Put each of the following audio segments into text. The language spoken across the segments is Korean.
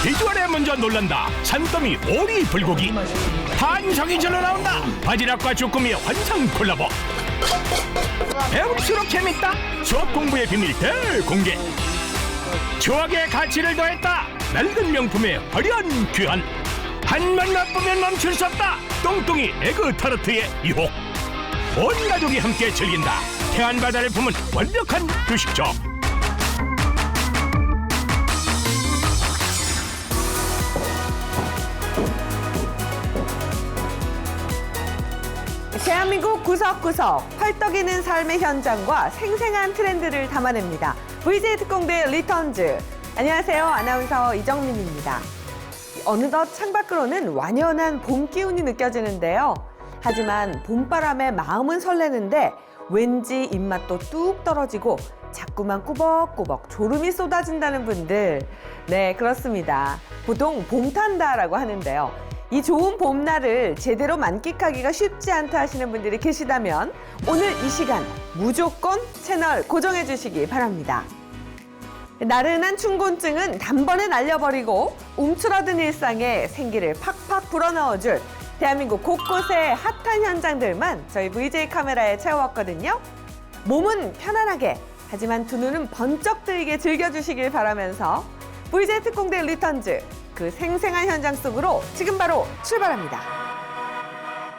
비주얼에 먼저 놀란다. 산더미 오리 불고기. 반성이 절로 나온다. 바지락과 주꾸미의 환상 콜라보. 배울수록 재밌다. 수업 공부의 비밀 대공개. 추억의 가치를 더했다. 낡은 명품의 화려한 귀한. 한번 맛보면 멈출 수 없다. 똥똥이 에그 타르트의 유혹. 온 가족이 함께 즐긴다. 태안바다를 품은 완벽한 휴식처. 대한민국 구석구석 펄떡이는 삶의 현장과 생생한 트렌드를 담아냅니다. VJ 특공대 리턴즈. 안녕하세요. 아나운서 이정민입니다. 어느덧 창밖으로는 완연한 봄 기운이 느껴지는데요. 하지만 봄바람에 마음은 설레는데 왠지 입맛도 뚝 떨어지고 자꾸만 꾸벅꾸벅 졸음이 쏟아진다는 분들. 네, 그렇습니다. 보통 봄탄다라고 하는데요. 이 좋은 봄날을 제대로 만끽하기가 쉽지 않다 하시는 분들이 계시다면 오늘 이 시간 무조건 채널 고정해 주시기 바랍니다. 나른한 춘곤증은 단번에 날려버리고 움츠러든 일상에 생기를 팍팍 불어넣어줄 대한민국 곳곳의 핫한 현장들만 저희 VJ 카메라에 채워왔거든요. 몸은 편안하게, 하지만 두 눈은 번쩍 뜨이게 즐겨주시길 바라면서 VJ 특공대 리턴즈, 그 생생한 현장 속으로 지금 바로 출발합니다.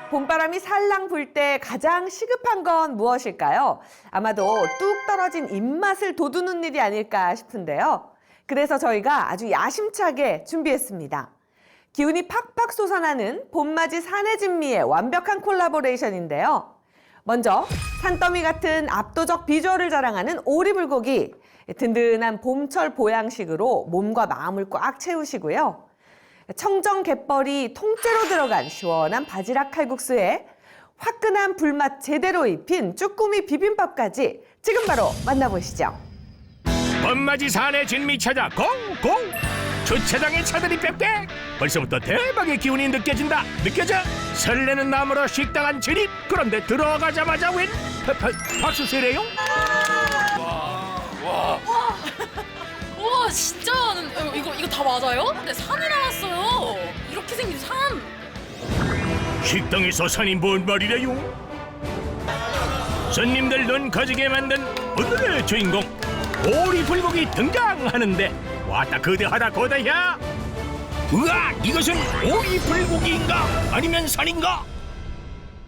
봄바람이 살랑 불 때 가장 시급한 건 무엇일까요? 아마도 뚝 떨어진 입맛을 돋우는 일이 아닐까 싶은데요. 그래서 저희가 아주 야심차게 준비했습니다. 기운이 팍팍 솟아나는 봄맞이 산해진미의 완벽한 콜라보레이션인데요. 먼저 산더미 같은 압도적 비주얼을 자랑하는 오리불고기. 든든한 봄철 보양식으로 몸과 마음을 꽉 채우시고요. 청정 갯벌이 통째로 들어간 시원한 바지락 칼국수에 화끈한 불맛 제대로 입힌 쭈꾸미 비빔밥까지 지금 바로 만나보시죠. 봄맞이 산의 진미 찾아 공공. 주차장의 차들이 빽빽. 벌써부터 대박의 기운이 느껴진다. 느껴져? 설레는 마음으로 식당 한 진입. 그런데 들어가자마자 웬 박수 세례요? 우와 진짜 이거 다 맞아요? 근데 산이 나왔어요. 이렇게 생긴 산. 식당에서 산이 뭔 말이래요? 손님들 눈 거지게 만든 오늘의 주인공 오리 불고기 등장하는데 왔다 거대하다 거대야. 우와, 이것은 오리 불고기인가 아니면 산인가?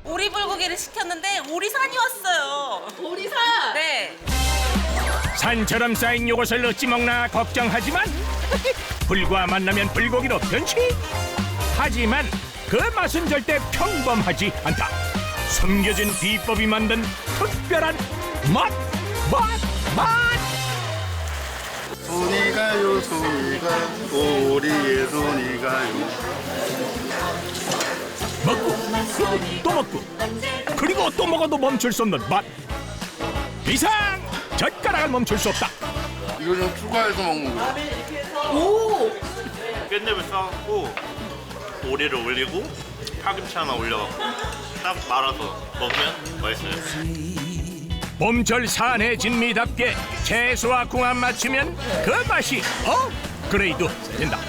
오리불고기를 시켰는데 오리산이 왔어요. 오리산. 네. 산처럼 쌓인 요것을 어찌 먹나 걱정하지만 불과 만나면 불고기로 변신. 하지만 그 맛은 절대 평범하지 않다. 숨겨진 비법이 만든 특별한 맛. 손이 가요 손이가 오리의 손이 가요. 먹고 또 먹고 그리고 또 먹어도 멈출 수 없는 맛. 이상 젓가락을 멈출 수 없다. 이거 좀 추가해서 먹는 거. 깻잎을 싸갖고 오리를 올리고 파김치 하나 올려갖고 딱 말아서 먹으면 맛있어요. 봄철 산의 진미답게 채소와 궁합 맞추면 그 맛이 업그레이드 된다.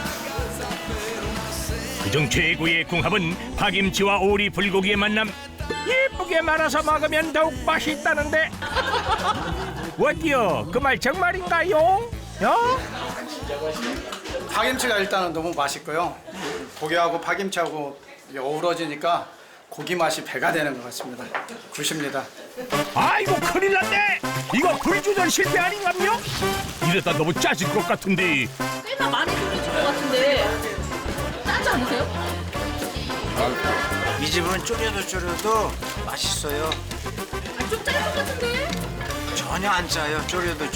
그중 최고의 궁합은 파김치와 오리 불고기의 만남. 예쁘게 말아서 먹으면 더욱 맛있다는데 어때요? 그 말 정말인가요? 파김치가 일단은 너무 맛있고요. 고기하고 파김치하고 어우러지니까 고기 맛이 배가 되는 것 같습니다. 굿입니다. 아이고 큰일 났네. 이거 불 조절 실패 아닌가요? 이러다 너무 짜질 것 같은데. 꽤나 많이 돌려줄 것 같은데 짜지 않으세요? 이 집은 졸여도 맛있어요. 좀 짤 것 같은데. 전혀 안 짜요. 졸여도.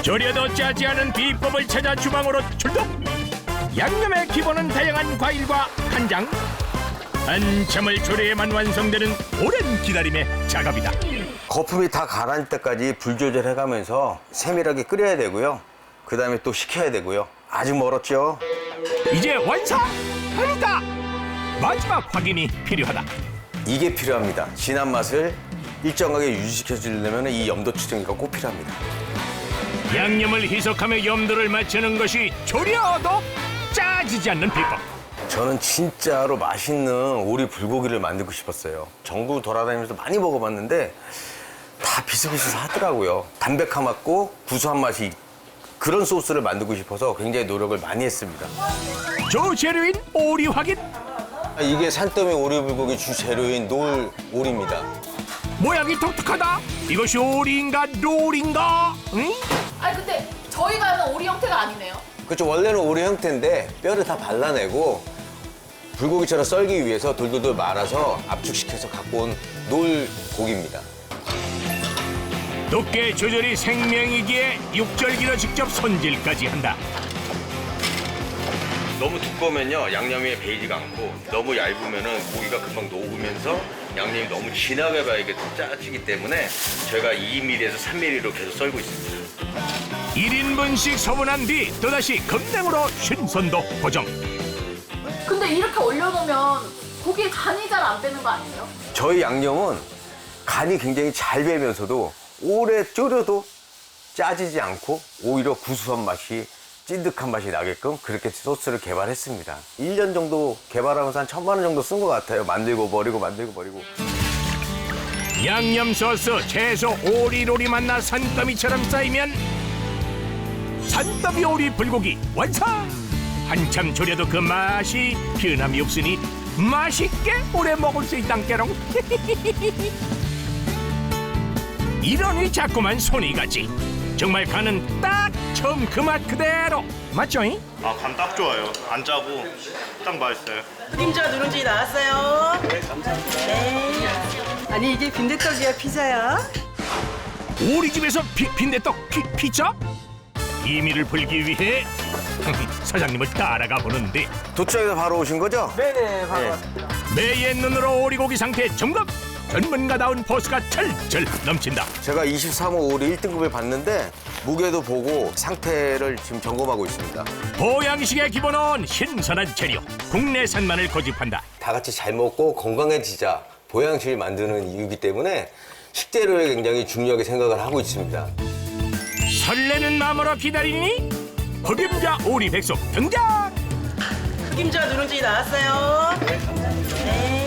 졸여도 짜지 않은 비법을 찾아 주방으로 출동. 양념의 기본은 다양한 과일과 간장. 한참을 조려야만 완성되는 오랜 기다림의 작업이다. 거품이 다 가라앉을 때까지 불 조절해가면서 세밀하게 끓여야 되고요. 그 다음에 또 식혀야 되고요. 아직 멀었죠. 이제 완성! 아니다! 마지막 확인이 필요하다. 이게 필요합니다. 진한 맛을 일정하게 유지시켜주려면 이 염도 추정기가 꼭 필요합니다. 양념을 희석하며 염도를 맞추는 것이 졸여도 짜지지 않는 비법. 저는 진짜로 맛있는 오리 불고기를 만들고 싶었어요. 전국 돌아다니면서 많이 먹어봤는데 다 비슷비슷하더라고요. 담백함있고 구수한 맛이 그런 소스를 만들고 싶어서 굉장히 노력을 많이 했습니다. 주재료인 오리 확인. 이게 산더미 오리 불고기 주재료인 놀 오리입니다. 모양이 독특하다. 이것이 오리인가 롤인가? 응? 아니 근데 저희가 하는 오리 형태가 아니네요. 그렇죠. 원래는 오리 형태인데 뼈를 다 발라내고 불고기처럼 썰기 위해서 돌돌돌 말아서 압축시켜서 갖고 온 놀 고기입니다. 두께 조절이 생명이기에 육절기로 직접 손질까지 한다. 너무 두꺼우면요 양념이 배이지가 않고 너무 얇으면은 고기가 금방 녹으면서 양념이 너무 진하게 배이게 짜지기 때문에 저희가 2mm에서 3mm로 계속 썰고 있습니다. 1인분씩 소분한 뒤 또다시 급냉으로 신선도 보정. 근데 이렇게 올려놓으면 고기에 간이 잘 안 배는 거 아니에요? 저희 양념은 간이 굉장히 잘 배면서도 오래 졸여도 짜지지 않고 오히려 구수한 맛이 찐득한 맛이 나게끔 그렇게 소스를 개발했습니다. 1년 정도 개발하면서 한 1,000만 원 정도 쓴 것 같아요. 만들고 버리고. 양념 소스, 채소, 오리로리 만나 산더미처럼 쌓이면 산더미 오리 불고기 완성! 한참 졸여도 그 맛이 변함이 없으니 맛있게 오래 먹을 수 있단께롱. 이러니 자꾸만 손이 가지. 정말 간은 딱 처음 그 맛 그대로. 맞죠? 아, 간 딱 좋아요. 안 짜고 딱 맛있어요. 그림자 누룽지 나왔어요. 네, 감사합니다. 네. 아니 이게 빈대떡이야 피자야? 오리집에서 빈대떡 피자? 비밀을 풀기 위해 사장님을 따라가 보는데 도착해서 바로 오신 거죠? 네네 바로 왔습니다. 매의 눈으로 오리고기 상태 점검. 전문가다운 포스가 철철 넘친다. 제가 23호 오리 1등급을 받는데 무게도 보고 상태를 지금 점검하고 있습니다. 보양식의 기본은 신선한 재료, 국내산만을 고집한다. 다 같이 잘 먹고 건강해지자 보양식을 만드는 이유이기 때문에 식재료에 굉장히 중요하게 생각을 하고 있습니다. 설레는 마음으로 기다리니 흑임자 오리 백숙 등장. 그림자 누룽지 나왔어요. 네, 감사합니다. 네.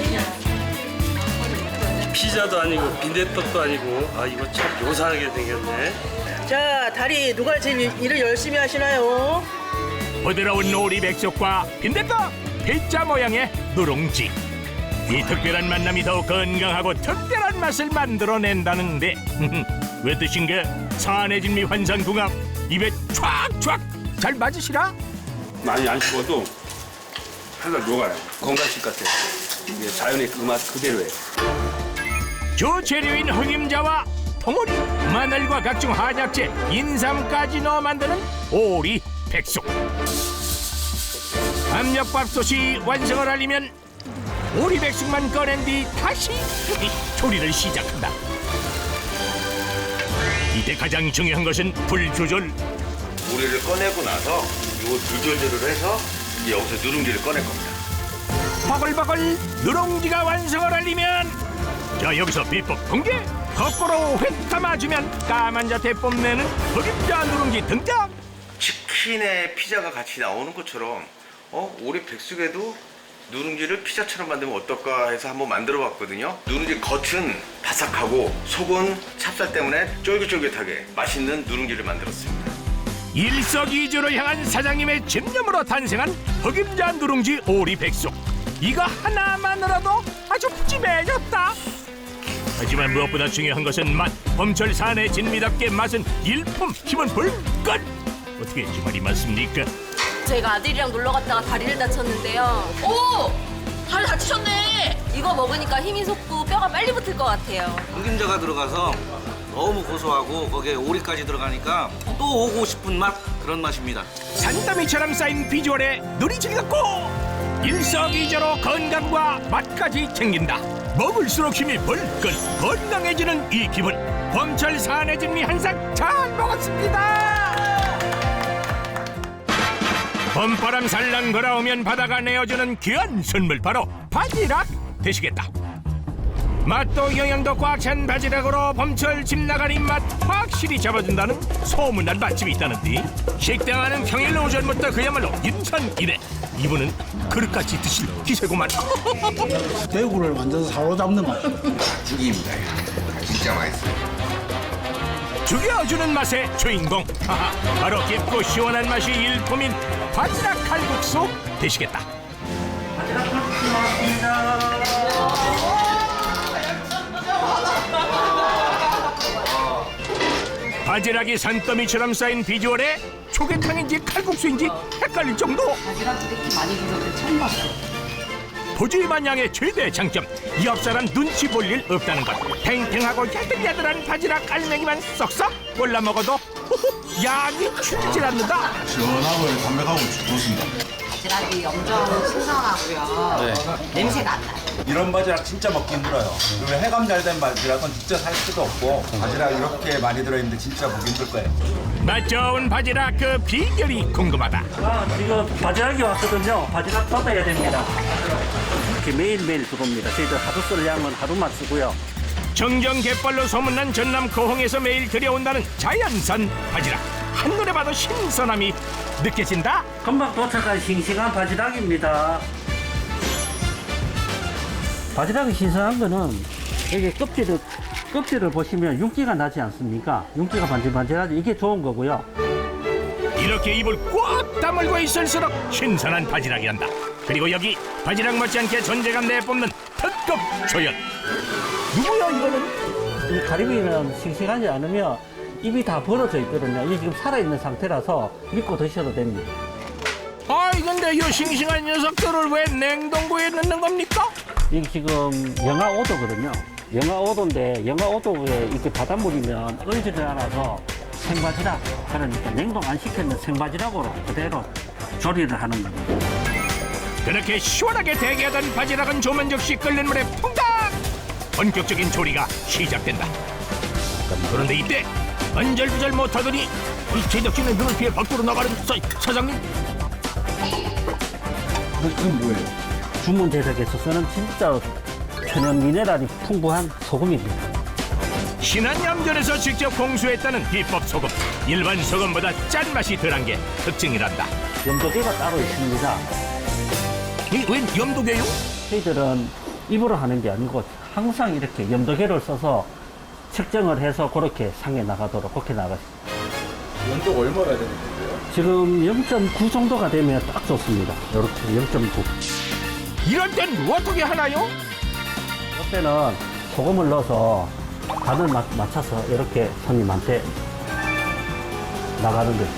피자도 아니고 빈대떡도 아니고 아 이거 참 요상하게 생겼네. 자, 다리 누가 제일 일을 열심히 하시나요? 부드러운 오리 백숙과 빈대떡, 피자 모양의 누룽지. 이 특별한 만남이 더욱 건강하고 특별한 맛을 만들어낸다는데 왜 뜻인가? 산의 진미 환상궁합 입에 촥촥 잘 맞으시라? 많이 안 씹어도 살살 녹아요. 건강식 같아요. 이게 자연의 그 맛 그대로예요. 주재료인 흑임자와 통오리, 마늘과 각종 한약재, 인삼까지 넣어 만드는 오리 백숙. 압력밥솥이 완성을 알리면 오리 백숙만 꺼낸 뒤 다시 조리를 시작한다. 이때 가장 중요한 것은 불 조절. 오리를 꺼내고 나서 이거 불 조절을 해서 이제 여기서 누룽지를 꺼낼 겁니다. 버글버글 누룽지가 완성을 알리면 자 여기서 비법 공개. 거꾸로 획 감아주면 까만 자태 뽐내는 흑임자 누룽지 등장. 치킨에 피자가 같이 나오는 것처럼 오리 백숙에도 누룽지를 피자처럼 만들면 어떨까 해서 한번 만들어 봤거든요. 누룽지 겉은 바삭하고 속은 찹쌀 때문에 쫄깃쫄깃하게 맛있는 누룽지를 만들었습니다. 일석이조를 향한 사장님의 집념으로 탄생한 흑임자 누룽지 오리 백숙. 이거 하나만으로도 아주 푸짐해졌다. 하지만 무엇보다 중요한 것은 맛. 봄철 산의 진미답게 맛은 일품 힘은 불끈. 어떻게 주말이 맞습니까? 제가 아들이랑 놀러 갔다가 다리를 다쳤는데요. 오! 다리 다치셨네. 이거 먹으니까 힘이 솟고 뼈가 빨리 붙을 것 같아요. 흑임자가 들어가서 너무 고소하고 거기에 오리까지 들어가니까 또 오고 싶은 맛 그런 맛입니다. 산더미처럼 쌓인 비주얼에 눈이 즐겁고 일석이조로 건강과 맛까지 챙긴다. 먹을수록 힘이 벌끈 건강해지는 이 기분. 봄철 산의 진미 한 상 잘 먹었습니다. 봄바람 살랑 걸어오면 바다가 내어주는 귀한 선물 바로 바지락 되시겠다. 맛도 영양도 꽉 찬 바지락으로 봄철 집 나간 입맛 확실히 잡아준다는 소문난 맛집이 있다는데 식당 안은 평일 오전부터 그야말로 인천이래. 이분은 그릇같이 드실 기세구만. 대구를 완전 사로잡는 맛. 죽입니다. 진짜 맛있어요. 죽여주는 맛의 주인공. 하하, 바로 깊고 시원한 맛이 일품인 바지락 칼국수 되시겠다. 바지락 칼국수 나왔습니다. 바지락이 산더미처럼 쌓인 비주얼에 조개탕인지 칼국수인지 헷갈릴 정도. 바지락 이렇게 많이 드셨는데 처음 봤어요. 보지만 양의 최대 장점, 옆 사람 눈치 볼 일 없다는 것. 탱탱하고 야들야들한 바지락 알맹이만 썩썩 골라 먹어도 호호, 양이 줄질 않는다. 시원하고 담백하고 좋습니다. 바지락이 엄청 신선하고요. 냄새가 안 나요. 이런 바지락 진짜 먹기 힘들어요. 그리고 해감 잘 된 바지락은 진짜 살 수도 없고 바지락 이렇게 많이 들어있는데 진짜 보기 힘들 거예요. 맛 좋은 바지락 그 비결이 궁금하다. 지금 바지락이 왔거든요. 바지락 받아야 됩니다. 이렇게 매일매일 들어옵니다. 저희들 하루 쓸 양은 하루만 쓰고요. 정정 갯벌로 소문난 전남 고흥에서 매일 들여온다는 자연산 바지락. 한눈에 봐도 신선함이 느껴진다. 금방 도착한 싱싱한 바지락입니다. 바지락이 신선한 거는 이게 껍질을 보시면 윤기가 나지 않습니까? 윤기가 반질반질하죠. 이게 좋은 거고요. 이렇게 입을 꽉 다물고 있을수록 신선한 바지락이란다. 그리고 여기 바지락 못지않게 존재감 내뿜는 특급 조연. 누구야 이거는? 이 가리비는 싱싱하지 않으면 입이 다 벌어져 있거든요. 이게 지금 살아있는 상태라서 믿고 드셔도 됩니다. 아이 근데 이 싱싱한 녀석들을 왜 냉동고에 넣는 겁니까? 이게 지금 영하 5도거든요. 영하 5도인데 영하 5도에 이렇게 바닷물이면 얼지를 않아서 생바지락, 그러니까 냉동 안 시켰는 생바지락으로 그대로 조리를 하는 겁니다. 그렇게 시원하게 대기하던 바지락은 조만족시 끓는 물에 퐁당! 본격적인 조리가 시작된다. 그런데 이때 안절부절 못하더니 이 제작진의 눈을 피해 밖으로 나가는 사장님. 그건 뭐예요? 주문 제작에서 쓰는 진짜 천연 미네랄이 풍부한 소금입니다. 신안염전에서 직접 공수했다는 비법 소금. 일반 소금보다 짠맛이 덜한 게 특징이란다. 염도계가 따로 있습니다. 웬 염도계요? 저희들은 입으로 하는 게 아니고 항상 이렇게 염도계를 써서 측정을 해서 그렇게 상에 나가도록 그렇게 나가십니다. 연도가 얼마나 되는 건데요? 지금 0.9 정도가 되면 딱 좋습니다. 이렇게 0.9. 이럴 땐 어떻게 하나요? 옆에는 소금을 넣어서 간을 맞춰서 이렇게 손님한테 나가는 거죠.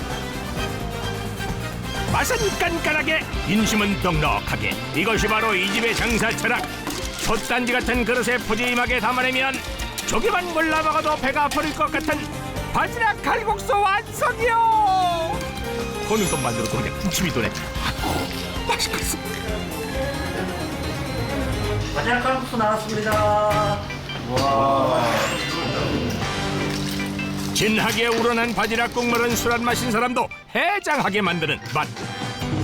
맛은 깐깐하게, 인심은 넉넉하게. 이것이 바로 이 집의 장사 철학. 솥단지 같은 그릇에 푸짐하게 담아내면 조개만 골라 먹어도 배가 부를 것 같은 바지락 칼국수 완성이요. 보는 것만으로도 그냥 군침이 도네. 아이고, 맛있겠어. 바지락 칼국수 나왔습니다. 와. 진하게 우러난 바지락 국물은 술 안 마신 사람도 해장하게 만드는 맛.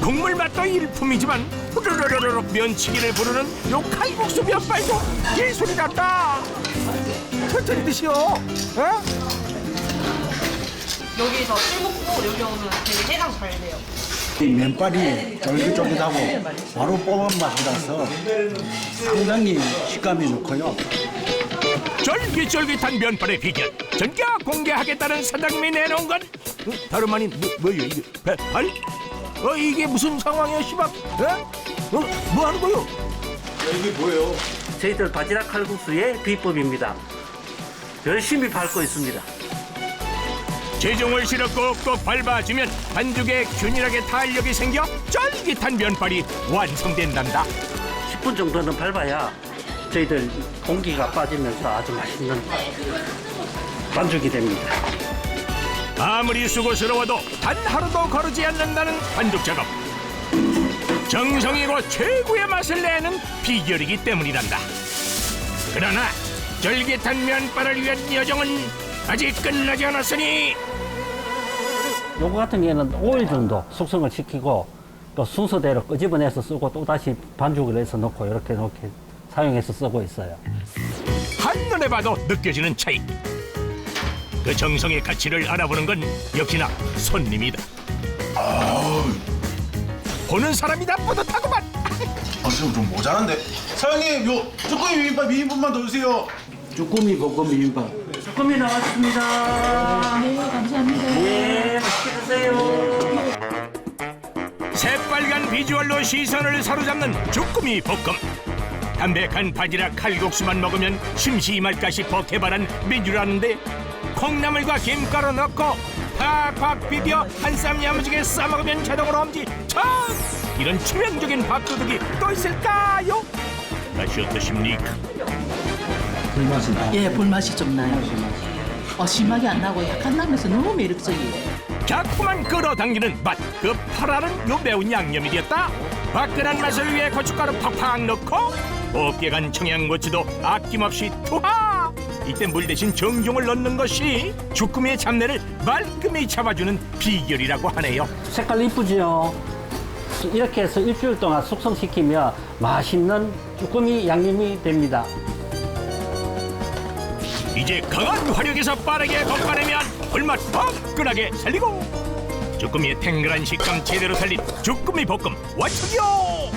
국물 맛도 일품이지만 후루루루루 면치기를 부르는 요 칼국수 면발도 예술이 같다. 천천히 드시오. 여기서 술 먹고 여기 오면 되게 해장 잘 돼요. 이 면발이 쫄깃쫄깃하고 바로 뽑은 맛이라서 상당히 식감이 좋고요. 쫄깃쫄깃한 면발의 비결 전격 공개하겠다는 사장님이 내놓은 건 다름 아닌 뭐예요 이게 배달? 이게 무슨 상황이야 시방? 뭐 하는 거요? 이게 뭐예요? 저희들 바지락 칼국수의 비법입니다. 열심히 밟고 있습니다. 제종을 실어 꼭꼭 밟아주면 반죽에 균일하게 탄력이 생겨 쫄깃한 면발이 완성된단다. 10분 정도는 밟아야 저희들 공기가 빠지면서 아주 맛있는 반죽이 됩니다. 아무리 수고스러워도 단 하루도 거르지 않는다는 반죽 작업. 정성이고 최고의 맛을 내는 비결이기 때문이란다. 그러나 쫄깃한 면발을 위한 여정은 아직 끝나지 않았으니 요거 같은 경우에는 5일 정도 숙성을 시키고 또 순서대로 끄집어내서 쓰고 또 다시 반죽을 해서 넣고 이렇게 사용해서 쓰고 있어요. 한눈에 봐도 느껴지는 차이. 그 정성의 가치를 알아보는 건 역시나 손님이다. 보는 사람이 다 뿌듯하구만. 지금 좀 모자란데. 사장님, 요 쭈꾸미 비빔밥 2인분만 더 주세요. 쭈꾸미 볶음 비빔밥. 쭈꾸미 나왔습니다. 네, 감사합니다. 네, 맛있게 드세요. 새빨간 비주얼로 시선을 사로잡는 쭈꾸미 볶음. 담백한 바지락 칼국수만 먹으면 심심할까 싶어 개발한 메뉴라는데 콩나물과 김가루 넣고 팍팍 비벼 한 쌈 야무지게 싸먹으면 자동으로 엄지척. 이런 치명적인 밥도둑이 또 있을까요? 맛이 어떠십니까? 불맛이 나. 예, 불맛이 좀 나요. 심하게 안 나고 약간 나면서 너무 매력적이에요. 자꾸만 끌어당기는 맛. 그 파라는 요 매운 양념이 되었다. 화끈한 맛을 위해 고춧가루 팍팍 넣고 곱게 간 청양고추도 아낌없이 투하. 이때 물 대신 정종을 넣는 것이 쭈꾸미의 잡내를 말끔히 잡아주는 비결이라고 하네요. 색깔 이쁘죠? 이렇게 해서 일주일 동안 숙성시키면 맛있는 쭈꾸미 양념이 됩니다. 이제 강한 화력에서 빠르게 볶아내면 불맛 화끈하게 살리고 쭈꾸미의 탱글한 식감 제대로 살린 쭈꾸미 볶음 완성이요.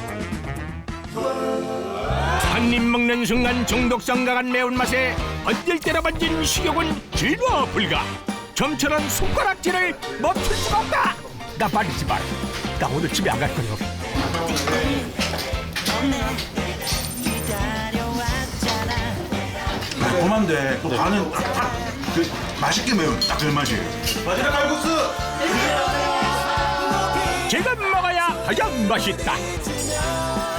한 입 먹는 순간 중독성 강한 매운맛에 번질 때려 번진 식욕은 질과 불가. 좀처럼 손가락질을 멈출 수가 없다. 나 말리지 마라. 나 오늘 집에 안 갈 거예요. 매콤한데 또 간은 딱딱 그 맛있게 매운 딱 그 맛이에요. 바지락 칼국수. 지금 먹어야 가장 맛있다.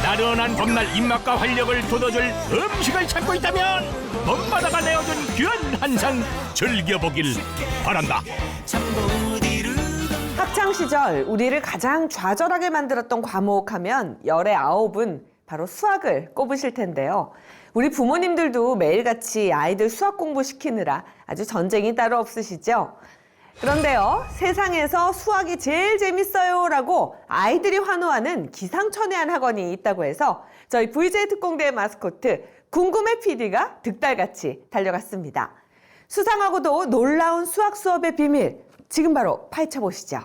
나른한 봄날 입맛과 활력을 돋워줄 음식을 찾고 있다면 먼바다가 내어준 귀한 한상 즐겨보길 바란다. 학창 시절 우리를 가장 좌절하게 만들었던 과목하면 열의 9은 바로 수학을 꼽으실 텐데요. 우리 부모님들도 매일같이 아이들 수학 공부시키느라 아주 전쟁이 따로 없으시죠? 그런데요, 세상에서 수학이 제일 재밌어요 라고 아이들이 환호하는 기상천외한 학원이 있다고 해서 저희 VJ 특공대의 마스코트 궁금해 PD가 득달같이 달려갔습니다. 수상하고도 놀라운 수학 수업의 비밀, 지금 바로 파헤쳐보시죠.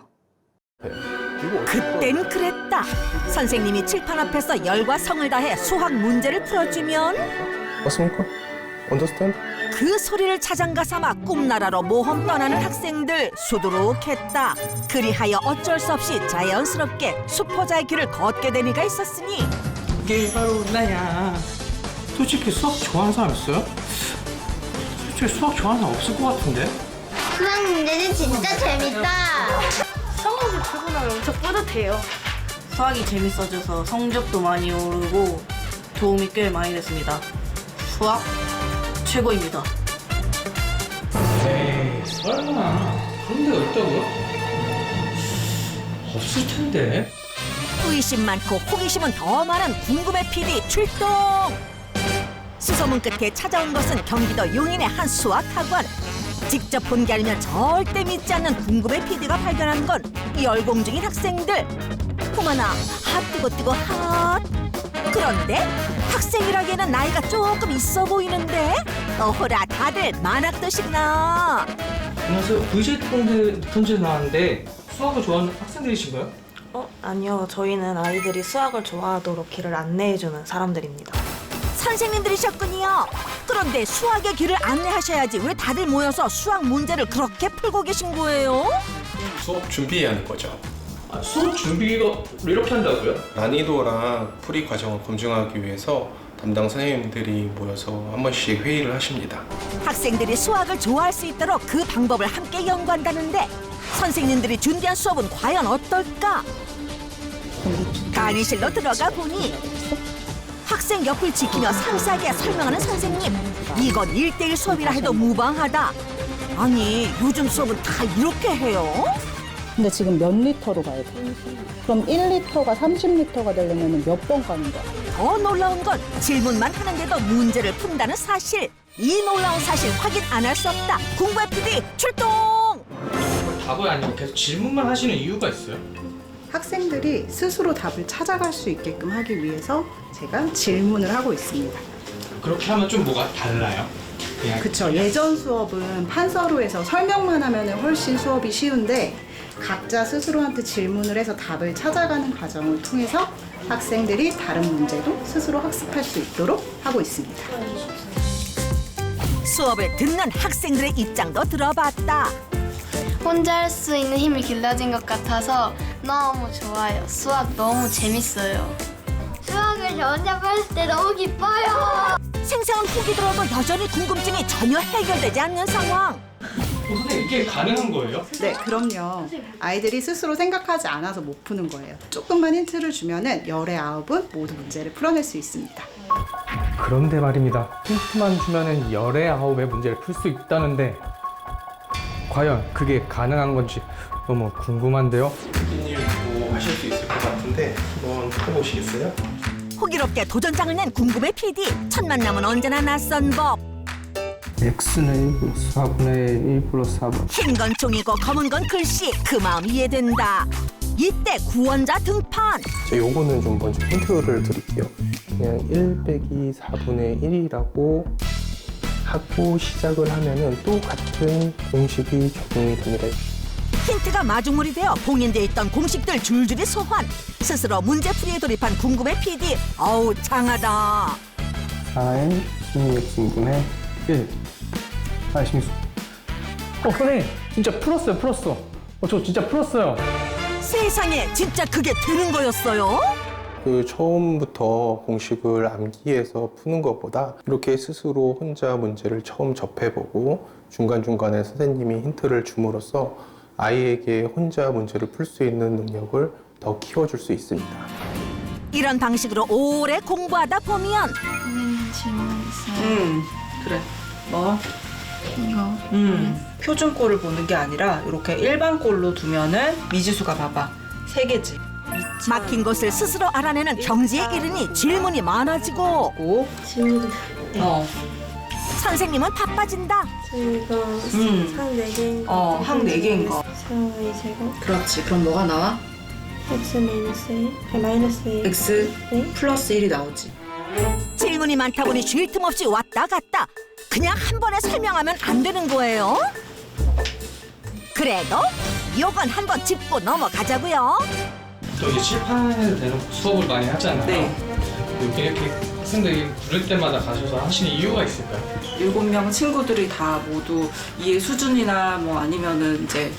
그땐 그랬다. 선생님이 칠판 앞에서 열과 성을 다해 수학 문제를 풀어주면 맞습니까? Understand? 그 소리를 자장가 삼아 꿈나라로 모험 떠나는 학생들 수두룩했다. 그리하여 어쩔 수 없이 자연스럽게 수포자의 길을 걷게 된 이가 있었으니 이게 바로 나야. 솔직히 수학 좋아하는 사람 있어요? 솔직히 수학 좋아하는 사람 없을 것 같은데? 수학 문제는 진짜 재밌다. 성적을 풀고 나면 엄청 뿌듯해요. 수학이 재밌어져서 성적도 많이 오르고 도움이 꽤 많이 됐습니다. 수학 최고입니다. 에이, 설마 그런 데가 있다고요? 없을 텐데. 의심 많고 호기심은 더 많은 궁금해 PD 출동! 수소문 끝에 찾아온 것은 경기도 용인의 한 수학학원. 직접 본 게 아니면 절대 믿지 않는 궁금해 PD가 발견한 건 열공중인 학생들. 어머나, 핫 핫. 그런데 학생이라기에는 나이가 조금 있어 보이는데? 어허라, 다들 만학도시구나. 안녕하세요. VJ 특공대 턴즈에 나왔는데 수학을 좋아하는 학생들이신가요? 아니요. 저희는 아이들이 수학을 좋아하도록 길을 안내해주는 사람들입니다. 선생님들이셨군요. 그런데 수학의 길을 안내하셔야지 왜 다들 모여서 수학 문제를 그렇게 풀고 계신 거예요? 수업 준비해야 하는 거죠. 수업 준비가 이렇게 한다고요? 난이도랑 풀이 과정을 검증하기 위해서 담당 선생님들이 모여서 한 번씩 회의를 하십니다. 학생들이 수학을 좋아할 수 있도록 그 방법을 함께 연구한다는데 선생님들이 준비한 수업은 과연 어떨까? 강의실로 들어가 보니 학생 옆을 지키며 상세하게 설명하는 선생님. 이건 1:1 수업이라 해도 무방하다. 아니, 요즘 수업은 다 이렇게 해요? 근데 지금 몇 리터로 가야 돼? 그럼 1리터가 30리터가 되려면 몇 번 가는 거야? 더 놀라운 건 질문만 하는데도 문제를 푼다는 사실. 이 놀라운 사실 확인 안 할 수 없다. 궁금해 PD 출동! 답이 아니고 계속 질문만 하시는 이유가 있어요? 학생들이 스스로 답을 찾아갈 수 있게끔 하기 위해서 제가 질문을 하고 있습니다. 그렇게 하면 좀 뭐가 달라요? 그쵸. 예전 수업은 판서루에서 설명만 하면 훨씬 수업이 쉬운데 각자 스스로한테 질문을 해서 답을 찾아가는 과정을 통해서 학생들이 다른 문제도 스스로 학습할 수 있도록 하고 있습니다. 수업을 듣는 학생들의 입장도 들어봤다. 혼자 할 수 있는 힘이 길러진 것 같아서 너무 좋아요. 수학 너무 재밌어요. 수학을 저 혼자 배울 때 너무 기뻐요. 생생한 후기 들어도 여전히 궁금증이 전혀 해결되지 않는 상황. 선생님 이게 가능한 거예요? 네, 그럼요. 아이들이 스스로 생각하지 않아서 못 푸는 거예요. 조금만 힌트를 주면은 열의 9은 모두 문제를 풀어낼 수 있습니다. 그런데 말입니다. 힌트만 주면은 열의 9의 문제를 풀 수 있다는데 과연 그게 가능한 건지 너무 궁금한데요. 뭐 하실 수 있을 것 같은데 한번 해보시겠어요? 호기롭게 도전장을 낸 궁금해 PD. 첫 만남은 언제나 낯선 법. x는 1 플러스 4분의 1 플러스 4분. 흰 건 종이고 검은 건 글씨. 그 마음 이해된다. 이때 구원자 등판. 요거는 좀 먼저 힌트를 드릴게요. 그냥 1 빼기 4분의 1이라고 하고 시작을 하면은 또 같은 공식이 적용이 됩니다. 힌트가 마중물이 되어 봉인돼 있던 공식들 줄줄이 소환. 스스로 문제풀이에 돌입한 궁금해 PD. 어우 장하다. 4의 16승분의 1. 16승. 선생님 진짜 풀었어요. 저 진짜 풀었어요. 세상에 진짜 그게 되는 거였어요? 그 처음부터 공식을 암기해서 푸는 것보다 이렇게 스스로 혼자 문제를 처음 접해보고 중간중간에 선생님이 힌트를 줌으로써 아이에게 혼자 문제를 풀 수 있는 능력을 더 키워줄 수 있습니다. 이런 방식으로 오래 공부하다 보면 질문 있어요. 그래. 뭐? 이거. 표준꼴을 보는 게 아니라 이렇게 일반꼴로 두면은 미지수가 봐봐. 3개지. 막힌 것을 스스로 알아내는 경지에 이르니 질문이 많아지고 질문. 선생님은 바빠진다. 이거 한 4개인 거. 한 4개인 거. 4의 제곱. 그렇지. 그럼 뭐가 나와? x 마이너스 1. 아니 마이너스 1. x 플러스 1이 나오지. 질문이 많다 보니 쉴 틈 없이 왔다 갔다. 그냥 한 번에 설명하면 안 되는 거예요? 그래도 요건 한번 짚고 넘어가자고요. 또 이제 칠판에서 대놓고 수업을 많이 하잖아요. 네. 이렇게 학생들이 부를 때마다 가셔서 하시는 이유가 있을까요? 7명 친구들이 다 모두 이해 수준이나 뭐 아니면은 이제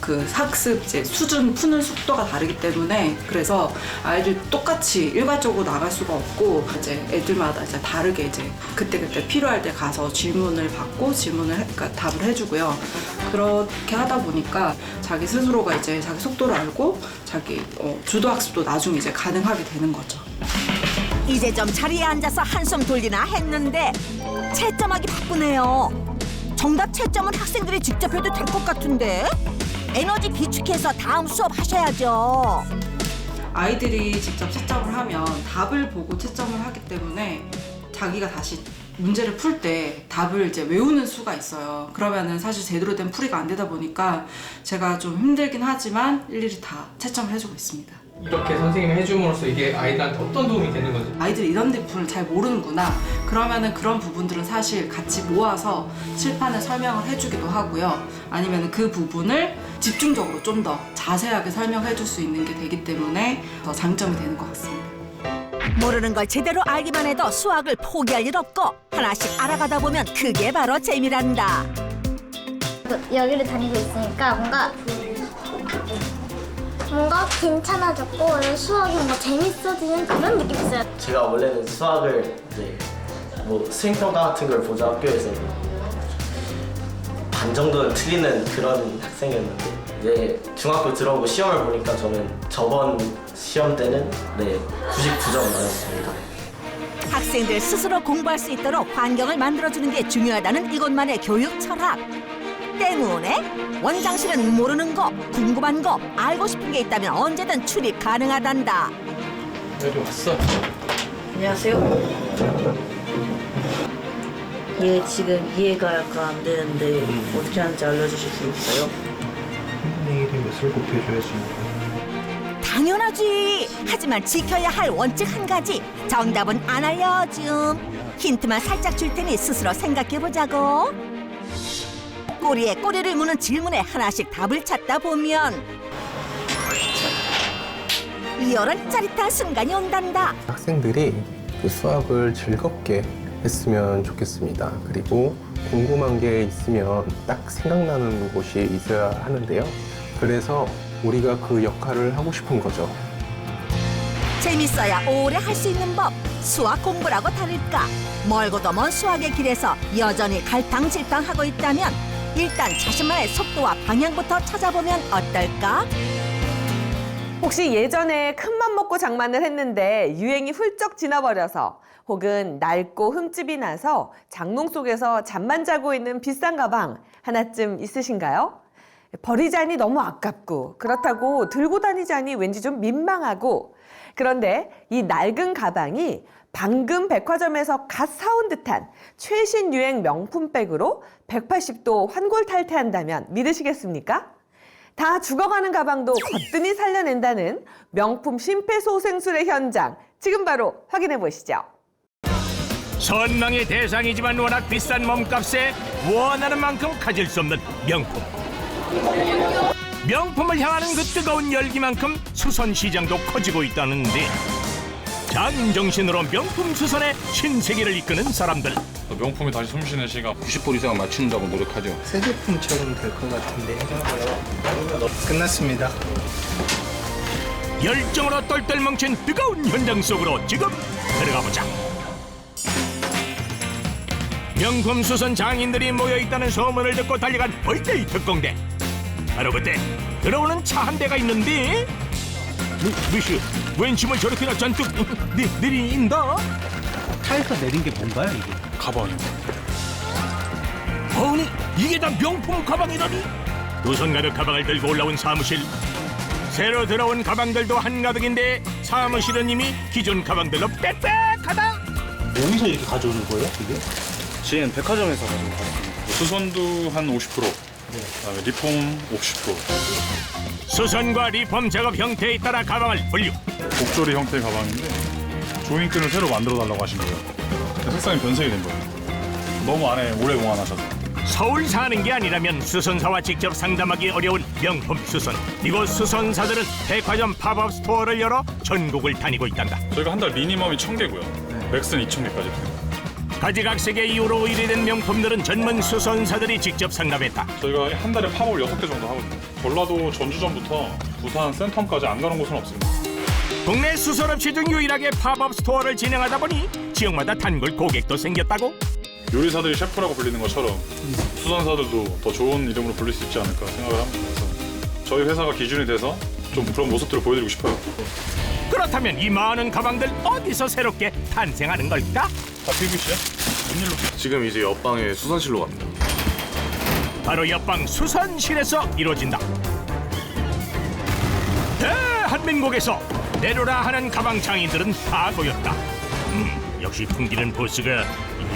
그 학습 이제 수준 푸는 속도가 다르기 때문에 그래서 아이들 똑같이 일괄적으로 나갈 수가 없고 이제 애들마다 이제 다르게 이제 그때 필요할 때 가서 질문을 받고 그러니까 답을 해주고요. 그렇게 하다 보니까 자기 스스로가 이제 자기 속도를 알고 자기 주도 학습도 나중에 이제 가능하게 되는 거죠. 이제 좀 자리에 앉아서 한숨 돌리나 했는데 채점하기 바쁘네요. 정답 채점은 학생들이 직접 해도 될 것 같은데 에너지 비축해서 다음 수업 하셔야죠. 아이들이 직접 채점을 하면 답을 보고 채점을 하기 때문에 자기가 다시 문제를 풀 때 답을 이제 외우는 수가 있어요. 그러면은 사실 제대로 된 풀이가 안 되다 보니까 제가 좀 힘들긴 하지만 일일이 다 채점을 해주고 있습니다. 이렇게 선생님이 해줌으로써 이게 아이들한테 어떤 도움이 되는 거죠? 아이들이 이런 부분을 잘 모르는구나. 그러면은 그런 부분들은 사실 같이 모아서 칠판에 설명을 해주기도 하고요. 아니면 그 부분을 집중적으로 좀 더 자세하게 설명해 줄 수 있는 게 되기 때문에 더 장점이 되는 것 같습니다. 모르는 걸 제대로 알기만 해도 수학을 포기할 일 없고 하나씩 알아가다 보면 그게 바로 재미란다. 여기를 다니고 있으니까 뭔가 괜찮아졌고 수학이 뭔가 재밌어지는 그런 느낌이 있어요. 제가 원래는 수학을 이제 뭐 수행평가 같은 걸 보자 학교에서 반 정도는 틀리는 그런 학생이었는데 이제 중학교 들어오고 시험을 보니까 저는 저번 시험 때는 99점 맞았습니다. 학생들 스스로 공부할 수 있도록 환경을 만들어주는 게 중요하다는 이곳만의 교육 철학. 때문에 원장실은 모르는 거, 궁금한 거, 알고 싶은 게 있다면 언제든 출입 가능하단다. 여기 왔어. 안녕하세요. 얘 지금 이해가 약간 안 되는데 어떻게 하는지 알려주실 수 있어요? 내일이 몇을 곱해줘야지. 당연하지. 하지만 지켜야 할 원칙 한 가지. 정답은 안 알려줌. 힌트만 살짝 줄 테니 스스로 생각해보자고. 꼬리에 꼬리를 무는 질문에 하나씩 답을 찾다 보면 이런 짜릿한 순간이 온단다. 학생들이 그 수학을 즐겁게 했으면 좋겠습니다. 그리고 궁금한 게 있으면 딱 생각나는 곳이 있어야 하는데요. 그래서 우리가 그 역할을 하고 싶은 거죠. 재밌어야 오래 할 수 있는 법. 수학 공부라고 다를까? 멀고도 먼 수학의 길에서 여전히 갈팡질팡하고 있다면 일단 자신만의 속도와 방향부터 찾아보면 어떨까? 혹시 예전에 큰맘 먹고 장만을 했는데 유행이 훌쩍 지나버려서 혹은 낡고 흠집이 나서 장롱 속에서 잠만 자고 있는 비싼 가방 하나쯤 있으신가요? 버리자니 너무 아깝고 그렇다고 들고 다니자니 왠지 좀 민망하고 그런데 이 낡은 가방이 방금 백화점에서 갓 사온 듯한 최신 유행 명품백으로 180도 환골탈태한다면 믿으시겠습니까? 다 죽어가는 가방도 거뜬히 살려낸다는 명품 심폐소생술의 현장 지금 바로 확인해 보시죠. 선망의 대상이지만 워낙 비싼 몸값에 원하는 만큼 가질 수 없는 명품. 명품을 향하는 그 뜨거운 열기만큼 수선 시장도 커지고 있다는데 장정신으로 명품 수선의 신세계를 이끄는 사람들. 명품이 다시 숨쉬는 시간 90불 이상 맞춘다고 노력하죠. 새 제품처럼 될 것 같은데. 끝났습니다. 열정으로 똘똘 뭉친 뜨거운 현장 속으로 지금 들어가보자. 명품 수선 장인들이 모여있다는 소문을 듣고 달려간 VJ 특공대. 바로 그때 들어오는 차 한 대가 있는데 미슈 웬 짐을 저렇게나 잔뜩 내린다? 차에서 내린 게 뭔가요 이게? 가방이요. 아니 이게 다 명품 가방이라니? 두 손 가득 가방을 들고 올라온 사무실. 새로 들어온 가방들도 한가득인데 사무실은 이미 기존 가방들로 빽빽하다. 여기서 이렇게 가져오는 거예요 이게? 지금 백화점에서 가지고 갔습니다. 수선도 한 50%, 그다음에 리폼 50%. 수선과 리폼 작업 형태에 따라 가방을 분류. 곡조리 형태의 가방인데 조인끈을 새로 만들어달라고 하신 거예요. 색상이 변색이 된 거예요. 너무 안에 오래 보관하셔서. 서울 사는 게 아니라면 수선사와 직접 상담하기 어려운 명품 수선. 이곳 수선사들은 백화점 팝업 스토어를 열어 전국을 다니고 있단다. 저희가 한 달 미니멈이 1,000개고요. 맥스는 2,000개까지. 가지각색의 이유로 의뢰된 명품들은 전문 수선사들이 직접 상담했다. 저희가 한 달에 팝업을 6개 정도 하거든요. 전라도 전주점부터 부산 센텀까지 안 가는 곳은 없습니다. 국내 수선업체 중 유일하게 팝업 스토어를 진행하다 보니 지역마다 단골 고객도 생겼다고? 요리사들이 셰프라고 불리는 것처럼 수선사들도 더 좋은 이름으로 불릴 수 있지 않을까 생각을 합니다. 그래서 저희 회사가 기준이 돼서 좀 그런 모습들을 보여드리고 싶어요. 그렇다면 이 많은 가방들 어디서 새롭게 탄생하는 걸까? 다 PVC야? 웬일로? 지금 이제 옆방에 수선실로 갑니다. 바로 옆방 수선실에서 이루어진다. 대한민국에서 내려라 하는 가방 장인들은 다 모였다. 역시 풍기는 보스가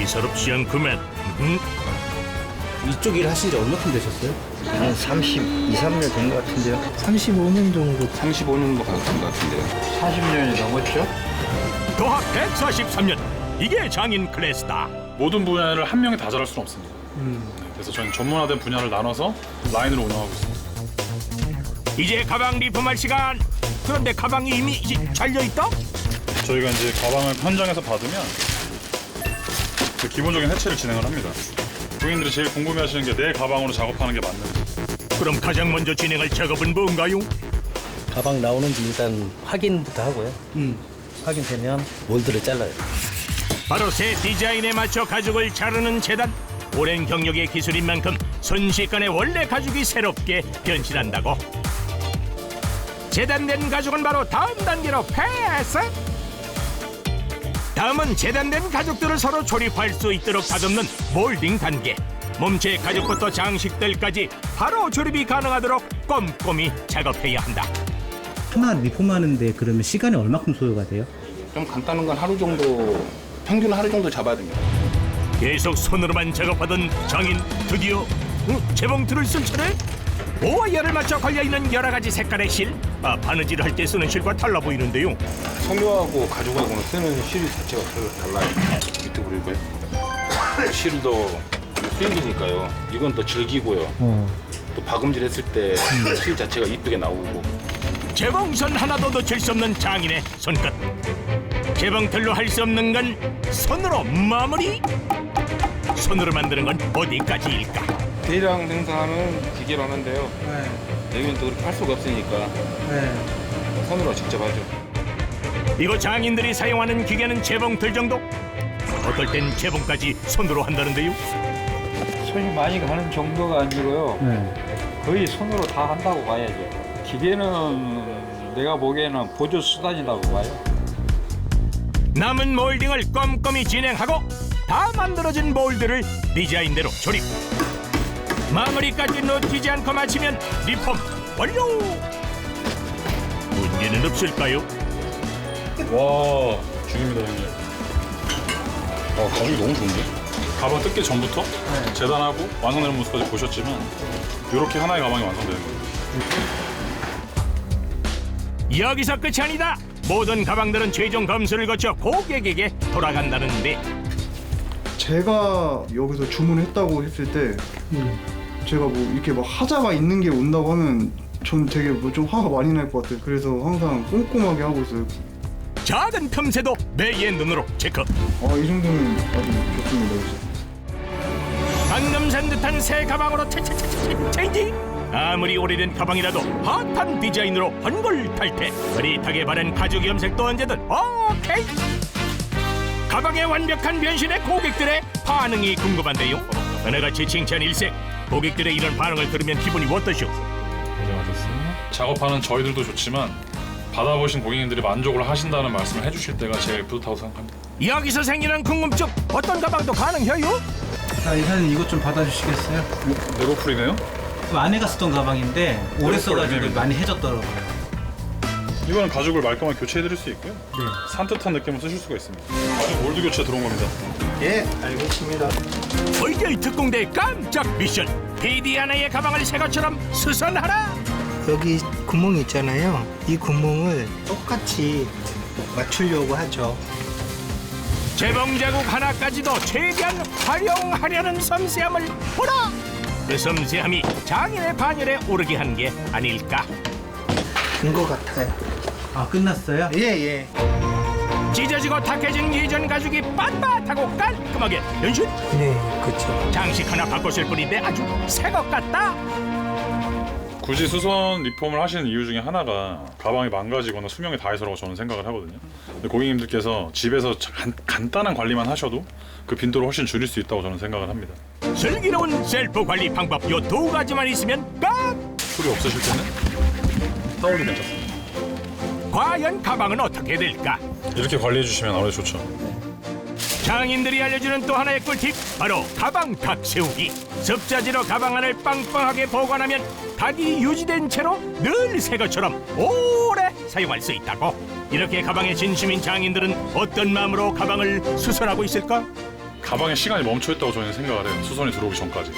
이사롭지 않구만. 이쪽 일 하신 지 얼마큼 되셨어요? 한 32~33년 된 것 같은데요. 35년 정도. 35년도 가는 것 같은데요. 40년이 넘었죠? 도합 143년. 이게 장인 클래스다. 모든 분야를 한 명이 다 잘할 수는 없습니다. 그래서 저희는 전문화된 분야를 나눠서 라인으로 운영하고 있습니다. 이제 가방 리폼할 시간. 그런데 가방이 이미 잘려있다? 저희가 이제 가방을 현장에서 받으면 그 기본적인 해체를 진행을 합니다. 고객님들이 제일 궁금해하시는 게 내 가방으로 작업하는 게 맞는지. 그럼 가장 먼저 진행할 작업은 뭔가요? 가방 나오는지 일단 확인부터 하고요. 확인되면 몰드를 잘라요. 바로 새 디자인에 맞춰 가죽을 자르는 재단. 오랜 경력의 기술인 만큼 순식간에 원래 가죽이 새롭게 변신한다고. 재단된 가죽은 바로 다음 단계로 패스. 다음은 재단된 가죽들을 서로 조립할 수 있도록 다듬는 몰딩 단계. 몸체 가죽부터 장식들까지 바로 조립이 가능하도록 꼼꼼히 작업해야 한다. 하나 리폼하는데 그러면 시간이 얼마큼 소요가 돼요? 좀 간단한 건 하루 정도, 평균 하루 정도 잡아야 됩니다. 계속 손으로만 작업하던 장인 드디어 재봉틀을 쓸 차례? 오와이어를 맞춰 걸려있는 여러 가지 색깔의 실. 바느질을 할 때 쓰는 실과 달라 보이는데요. 섬유하고 가죽하고는 쓰는 실 자체가 달라요. 밑에 그리고요. 실도 수입이니까요. 이건 더 질기고요. 또 박음질 했을 때 실 자체가 이쁘게 나오고. 재봉선 하나도 놓칠 수 없는 장인의 손끝. 재봉틀로 할 수 없는 건 손으로 마무리. 손으로 만드는 건 어디까지일까? 대량 생산은 기계로 하는데요. 여기는 또 그렇게 할 수가 없으니까 손으로 직접 하죠. 이곳 장인들이 사용하는 기계는 재봉틀 정도? 어떨 땐 재봉까지 손으로 한다는데요? 손이 많이 가는 정도가 아니고요. 거의 손으로 다 한다고 봐야죠. 기계는 내가 보기에는 보조 수단이라고 봐요. 남은 몰딩을 꼼꼼히 진행하고 다 만들어진 몰드를 디자인대로 조립. 마무리까지 놓치지 않고 마치면 리폼 완료! 문제는 없을까요? 와, 죽입니다, 형님. 와, 가죽이 너무 좋은데? 가방 뜯기 전부터 재단하고 완성되는 모습까지 보셨지만 이렇게 하나의 가방이 완성되는 거예요. 여기서 끝이 아니다. 모든 가방들은 최종 검수를 거쳐 고객에게 돌아간다는데 제가 여기서 주문했다고 했을 때 제가 뭐 이렇게 막 하자가 있는 게 온다고 하면 전 되게 뭐 좀 화가 많이 날 것 같아요. 그래서 항상 꼼꼼하게 하고 있어요. 작은 틈새도 매의 눈으로 체크. 이 정도면 아주 좋습니다. 이제. 방금 산 듯한 새 가방으로 체인지. 아무리 오래된 가방이라도 핫한 디자인으로 환골탈태. 흐릿하게 바른 가죽 염색도 언제든 오케이. 가방의 완벽한 변신에 고객들의 반응이 궁금한데요. 하나같이 칭찬 일색. 고객들의 이런 반응을 들으면 기분이 어떠시오? 고생하셨어요. 작업하는 저희들도 좋지만 받아보신 고객님들이 만족을 하신다는 말씀을 해주실 때가 제일 뿌듯하고 생각합니다. 여기서 생기는 궁금증. 어떤 가방도 가능해요? 이사님 이것 좀 받아주시겠어요? 네고프리네요? 아내가 쓰던 가방인데 오래 써가지고 많이 해졌더라고요. 이거는 가죽을 말끔하게 교체해드릴 수 있고요. 산뜻한 느낌을 쓰실 수가 있습니다. 가죽 몰드 교체 들어온 겁니다. 예, 알겠습니다. VJ 특공대의 깜짝 미션. PD 하나의 가방을 새 것처럼 수선하라. 여기 구멍이 있잖아요. 이 구멍을 똑같이 맞추려고 하죠. 재봉 자국 하나까지도 최대한 활용하려는 섬세함을 보라. 그 섬세함이 장인의 반열에 오르게 한 게 아닐까. 된 것 같아요. 끝났어요? 예. 찢어지고 탁해진 예전 가죽이 빳빳하고 깔끔하게 변신. 네, 그렇죠. 장식 하나 바꿨을 뿐인데 아주 새 것 같다. 굳이 수선 리폼을 하시는 이유 중에 하나가 가방이 망가지거나 수명이 다해서라고 저는 생각을 하거든요. 근데 고객님들께서 집에서 간단한 관리만 하셔도 그 빈도를 훨씬 줄일 수 있다고 저는 생각을 합니다. 슬기로운 셀프 관리 방법 요 두 가지만 있으면 딱! 소리 없으실 때는 타올이 괜찮습니다. 과연 가방은 어떻게 될까? 이렇게 관리해 주시면 아무래도 좋죠. 장인들이 알려주는 또 하나의 꿀팁, 바로 가방 탁 세우기. 습자지로 가방 안을 빵빵하게 보관하면 탁이 유지된 채로 늘 새 것처럼 오래 사용할 수 있다고. 이렇게 가방에 진심인 장인들은 어떤 마음으로 가방을 수선하고 있을까? 가방에 시간이 멈춰있다고 저희는 생각을 해요. 수선이 들어오기 전까지.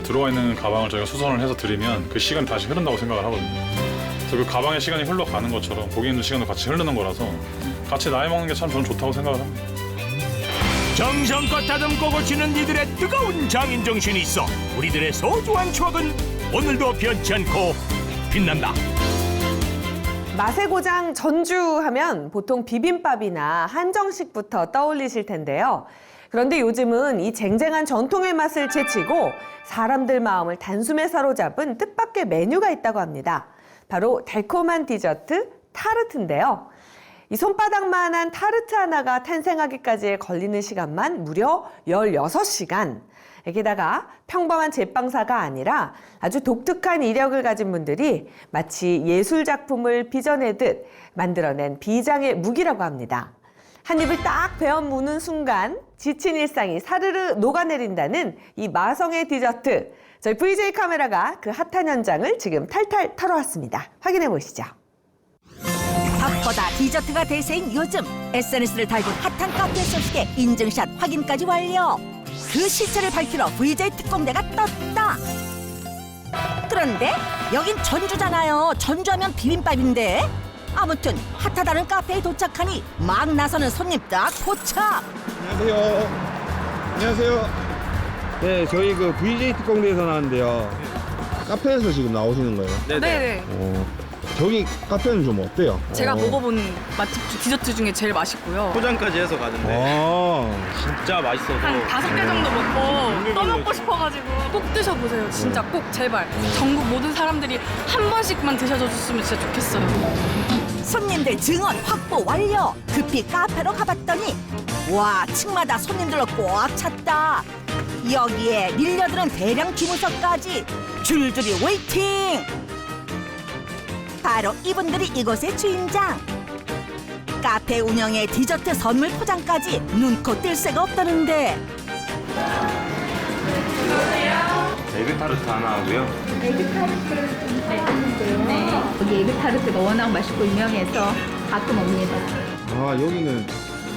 들어와 있는 가방을 저희가 수선을 해서 드리면 그 시간이 다시 흐른다고 생각을 하거든요. 그래서 그 가방의 시간이 흘러가는 것처럼 고객님들 시간도 같이 흐르는 거라서 같이 나이 먹는 게 참 저는 좋다고 생각을 합니다. 정성껏 다듬고 고치는 이들의 뜨거운 장인 정신이 있어 우리들의 소중한 추억은 오늘도 변치 않고 빛난다. 맛의 고장 전주 하면 보통 비빔밥이나 한정식부터 떠올리실 텐데요. 그런데 요즘은 이 쟁쟁한 전통의 맛을 제치고 사람들 마음을 단숨에 사로잡은 뜻밖의 메뉴가 있다고 합니다. 바로 달콤한 디저트 타르트인데요. 이 손바닥만한 타르트 하나가 탄생하기까지 걸리는 시간만 무려 16시간. 게다가 평범한 제빵사가 아니라 아주 독특한 이력을 가진 분들이 마치 예술작품을 빚어내듯 만들어낸 비장의 무기라고 합니다. 한 입을 딱 베어 무는 순간 지친 일상이 사르르 녹아내린다는 이 마성의 디저트. 저희 VJ 카메라가 그 핫한 현장을 지금 탈탈 털어왔습니다. 확인해 보시죠. 밥보다 디저트가 대세인 요즘 SNS를 달군 핫한 카페 소식에 인증샷 확인까지 완료. 그 실체를 밝히러 VJ 특공대가 떴다. 그런데 여긴 전주잖아요. 전주하면 비빔밥인데. 아무튼 핫하다는 카페에 도착하니 막 나서는 손님 딱 포착. 안녕하세요. 안녕하세요. 네, 저희 그 VJ 특공대에서 나왔는데요. 카페에서 지금 나오시는 거예요? 네네. 저기 카페는 좀 어때요? 제가 먹어본 맛집 디저트 중에 제일 맛있고요. 포장까지 해서 가는데. 진짜 맛있어서. 한 5개 정도 먹고 또 먹고 싶어가지고 꼭 드셔보세요. 진짜 꼭 제발. 전국 모든 사람들이 한 번씩만 드셔줬으면 진짜 좋겠어요. 손님들 증언 확보 완료. 급히 카페로 가봤더니 와, 층마다 손님들로 꽉 찼다. 여기에 밀려드는 대량 주문서까지 줄줄이 웨이팅. 바로 이분들이 이곳의 주인장. 카페 운영에 디저트 선물 포장까지 눈코 뜰 새가 없다는데. 에그타르트 하나 하고요. 에그타르트를 네. 여기 에그타르트가 워낙 맛있고 유명해서 가끔 옵니다. 아, 여기는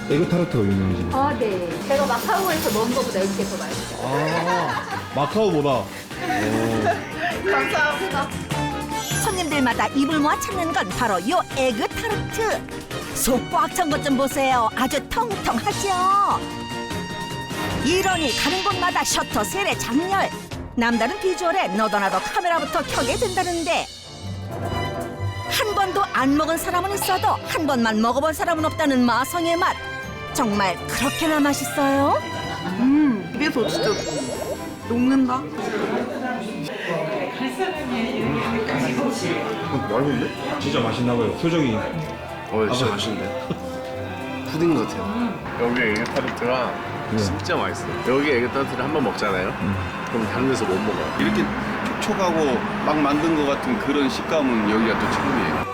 에그타르트가 유명하지. 네. 제가 마카오에서 먹은 것보다 여기가 더 맛있어요. 아, 마카오보다. 감사합니다. 손님들마다 입을 모아 찾는 건 바로 요 에그타르트. 속 꽉 찬 것 좀 보세요. 아주 통통하죠. 이러니 가는 곳마다 셔터 세례 장렬. 남다른 비주얼에 너도나도 카메라부터 켜게 된다는데, 한 번도 안 먹은 사람은 있어도 한 번만 먹어본 사람은 없다는 마성의 맛. 정말 그렇게나 맛있어요? 입에서 진짜 녹는다. 맛있는데? 진짜 맛있나 봐요. 표정이. 진짜 맛있는데. 푸딩 같아요. 여기 에그타르트가 진짜 맛있어요. 여기 에그타르트를 한번 먹잖아요. 그럼 다른 데서 못 먹어요. 이렇게 촉촉하고 막 만든 것 같은 그런 식감은 여기가 또 처음이에요.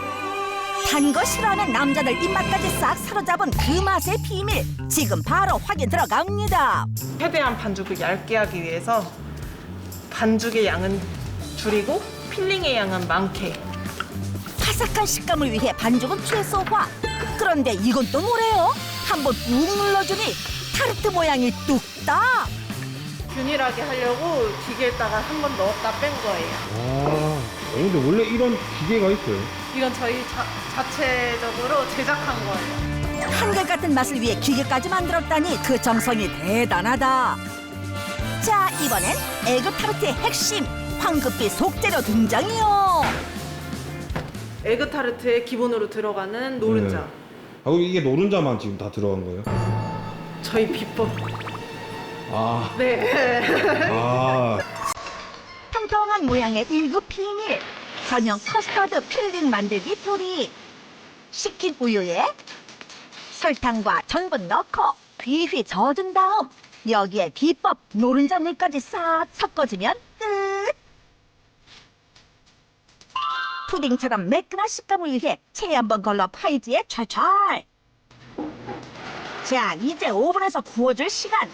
단 거 싫어하는 남자들 입맛까지 싹 사로잡은 그 맛의 비밀. 지금 바로 확인 들어갑니다. 최대한 반죽을 얇게 하기 위해서 반죽의 양은 줄이고 필링의 양은 많게. 바삭한 식감을 위해 반죽은 최소화. 그런데 이건 또 뭐래요? 한번 꾹 눌러주니 타르트 모양이 뚝딱. 균일하게 하려고 기계에다가 한 번 넣었다 뺀 거예요. 근데 원래 이런 기계가 있어요? 이건 저희 자체적으로 제작한 거예요. 한결같은 맛을 위해 기계까지 만들었다니 그 정성이 대단하다. 자, 이번엔 에그타르트의 핵심 황급히 속재료 등장이요. 에그타르트의 기본으로 들어가는 노른자. 네. 아, 그럼 이게 노른자만 지금 다 들어간 거예요? 저희 비법. 아. 네. 아. 통통한 모양의 1급 비밀. 전용 커스터드 필링 만들기 툴이. 식힌 우유에 설탕과 전분 넣고 귀휘 젖은 다음 여기에 비법 노른자물까지 싹 섞어주면 끝. 푸딩처럼 매끈한 식감을 위해 채 한번 걸러 파이지에 찰찰. 자, 이제 오븐에서 구워줄 시간.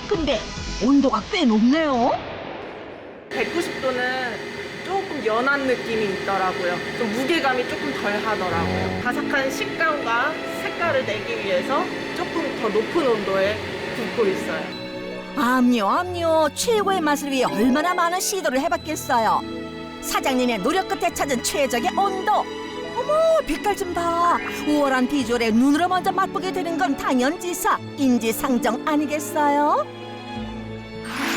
근데 온도가 꽤 높네요. 190도는 조금 연한 느낌이 있더라고요. 좀 무게감이 조금 덜 하더라고요. 바삭한 식감과 색깔을 내기 위해서 조금 더 높은 온도에 굽고 있어요. 암요 최고의 맛을 위해 얼마나 많은 시도를 해봤겠어요. 사장님의 노력 끝에 찾은 최적의 온도. 어머, 빛깔 좀 봐. 우월한 비주얼에 눈으로 먼저 맛보게 되는 건 당연지사, 인지상정 아니겠어요?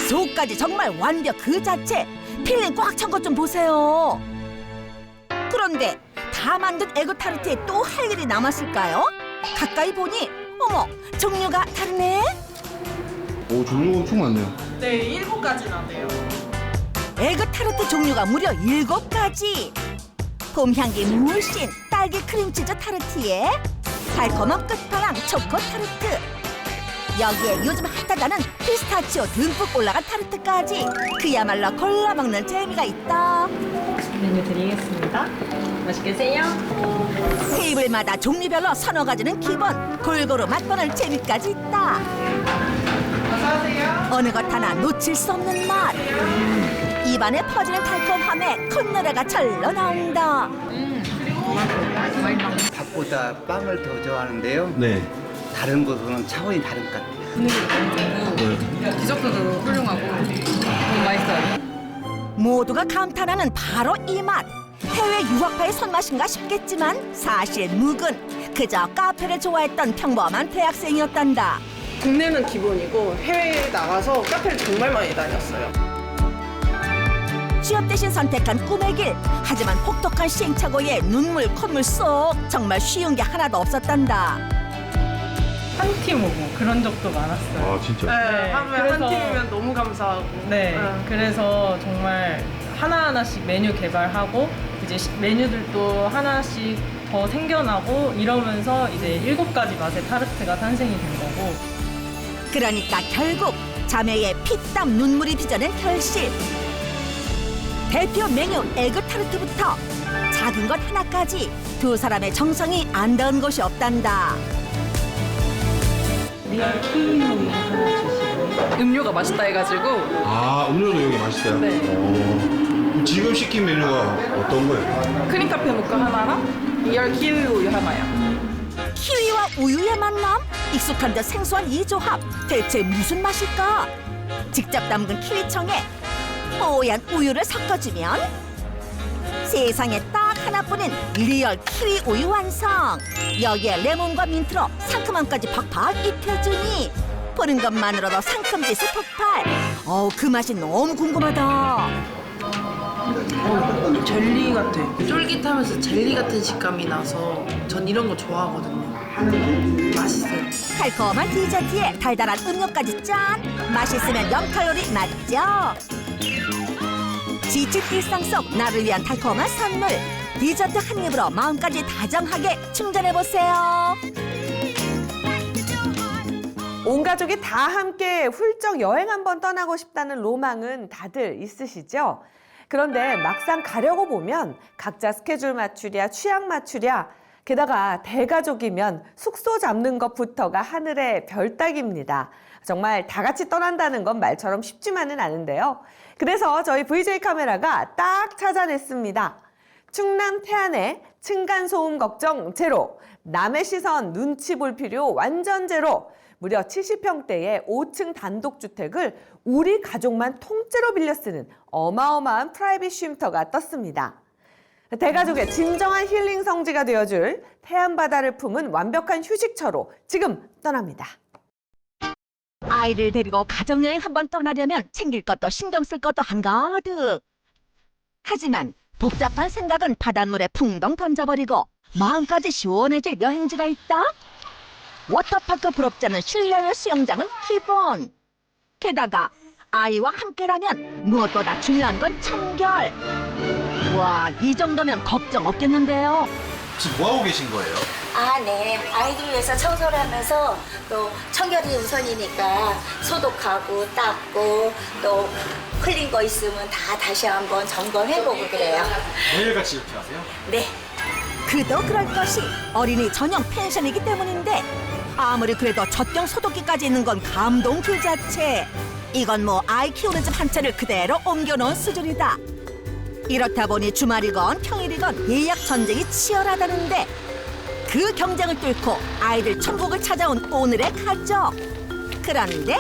속까지 정말 완벽 그 자체. 필링 꽉 찬 것 좀 보세요. 그런데 다 만든 에그타르트에 또 할 일이 남았을까요? 가까이 보니 어머, 종류가 다르네. 오, 종류가 엄청 많네요. 네, 7가지나 돼요. 에그타르트 종류가 무려 7가지. 봄향기 물씬 딸기 크림치즈 타르트에 달콤한 끝판왕 초코 타르트. 여기에 요즘 핫하다는 피스타치오 듬뿍 올라간 타르트까지. 그야말로 골라 먹는 재미가 있다. 메뉴 드리겠습니다. 맛있게 드세요. 테이블마다 종류별로 서너 가지는 기본. 골고루 맛보는 재미까지 있다. 어서오세요. 어느 것 하나 놓칠 수 없는 맛. 입안에 퍼지는 달콤함에 콧노래가 절로 나온다. 밥보다 빵을 더 좋아하는데요. 네. 다른 곳은 차원이 다른 것 같아요. 디저트도 훌륭하고 너무 맛있어요. 모두가 감탄하는 바로 이 맛. 해외 유학파의 손맛인가 싶겠지만 사실 묵은 그저 카페를 좋아했던 평범한 대학생이었단다. 국내는 기본이고 해외에 나가서 카페를 정말 많이 다녔어요. 취업 대신 선택한 꿈의 길. 하지만 혹독한 시행착오에 눈물 콧물 쏙. 정말 쉬운 게 하나도 없었단다. 한 팀 오고 그런 적도 많았어요. 아 진짜? 네, 하루에 한 팀이면 너무 감사하고. 네, 그래서 정말 하나하나씩 메뉴 개발하고 이제 메뉴들도 하나씩 더 생겨나고 이러면서 이제 7가지 맛의 타르트가 탄생이 된 거고. 그러니까 결국 자매의 피땀 눈물이 빚어낸 결실. 대표 메뉴 에그 타르트부터 작은 것 하나까지 두 사람의 정성이 안 닿은 곳이 없단다. 음료가 맛있다 해가지고 아 음료도 여기 맛있어요? 네. 그럼 지금 시킨 메뉴가 어떤 거예요? 크림 카페 모카 하나랑 리얼 키위 우유 하나요. 키위와 우유의 만남? 익숙한 듯 생소한 이 조합. 대체 무슨 맛일까? 직접 담근 키위청에 뽀얀 우유를 섞어주면 세상에 딱 하나뿐인 리얼 키위 우유 완성. 여기에 레몬과 민트로 상큼함까지 팍팍 입혀주니 보는 것만으로도 상큼지수 폭발. 그 맛이 너무 궁금하다. 젤리 같아. 쫄깃하면서 젤리 같은 식감이 나서 전 이런 거 좋아하거든요. 맛있어요. 달콤한 디저트에 달달한 음료까지 짠! 맛있으면 0칼로리 맞죠? 지친 일상 속 나를 위한 달콤한 선물. 디저트 한 입으로 마음까지 다정하게 충전해보세요. 온 가족이 다 함께 훌쩍 여행 한번 떠나고 싶다는 로망은 다들 있으시죠? 그런데 막상 가려고 보면 각자 스케줄 맞추랴, 취향 맞추랴, 게다가 대가족이면 숙소 잡는 것부터가 하늘의 별 따기입니다. 정말 다 같이 떠난다는 건 말처럼 쉽지만은 않은데요. 그래서 저희 VJ 카메라가 딱 찾아냈습니다. 충남 태안의 층간소음 걱정 제로, 남의 시선 눈치 볼 필요 완전 제로, 무려 70평대의 5층 단독주택을 우리 가족만 통째로 빌려 쓰는 어마어마한 프라이빗 쉼터가 떴습니다. 대가족의 진정한 힐링 성지가 되어줄 태안바다를 품은 완벽한 휴식처로 지금 떠납니다. 아이를 데리고 가족여행 한번 떠나려면 챙길 것도 신경 쓸 것도 한가득. 하지만 복잡한 생각은 바닷물에 풍덩 던져버리고 마음까지 시원해질 여행지가 있다? 워터파크 부럽지 않은 실내 수영장은 기본. 게다가 아이와 함께라면 무엇보다 중요한 건 청결. 와, 이 정도면 걱정 없겠는데요. 지금 뭐하고 계신 거예요? 네. 아이들 위해서 청소를 하면서 또 청결이 우선이니까 소독하고 닦고 또 흘린 거 있으면 다 다시 한번 점검해보고 그래요. 매일같이 이렇게 하세요? 네. 그도 그럴 것이 어린이 전용 펜션이기 때문인데 아무리 그래도 젖병 소독기까지 있는 건 감동 그 자체. 이건 뭐 아이 키우는 집 한 채를 그대로 옮겨놓은 수준이다. 이렇다 보니 주말이건 평일이건 예약 전쟁이 치열하다는데 그 경쟁을 뚫고 아이들 천국을 찾아온 오늘의 가족. 그런데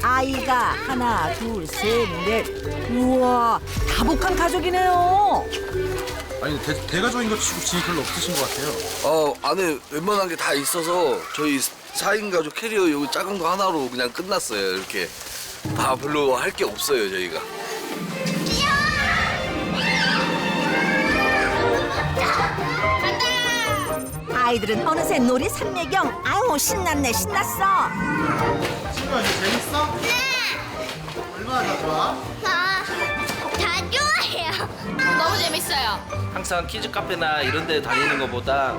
아이가 하나, 둘, 셋, 넷. 우와, 다복한 가족이네요. 아니 대가족인 거 치고 짐이 별로 없으신 것 같아요. 안에 웬만한 게 다 있어서 저희 4인 가족 캐리어 여기 작은 거 하나로 그냥 끝났어요. 이렇게 다 별로 할 게 없어요, 저희가. 아이들은 어느새 놀이 삼매경. 아유, 신났네, 신났어. 친구야, 이제 재밌어? 네. 얼마나 다 좋아? 다 좋아해요. 너무 재밌어요. 항상 키즈 카페나 이런 데 다니는 것보다